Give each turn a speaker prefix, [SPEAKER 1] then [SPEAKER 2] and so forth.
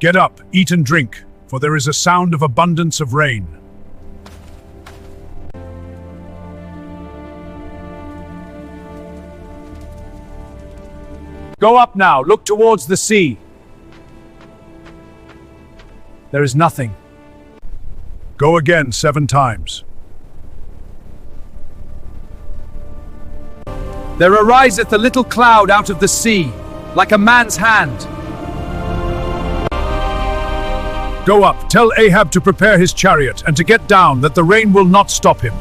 [SPEAKER 1] Get up, eat and drink, for there is a sound of abundance of rain.
[SPEAKER 2] Go up now, look towards the sea. There is nothing.
[SPEAKER 1] Go again 7 times.
[SPEAKER 2] There ariseth a little cloud out of the sea, like a man's hand.
[SPEAKER 1] Go up, tell Ahab to prepare his chariot and to get down, that the rain will not stop him.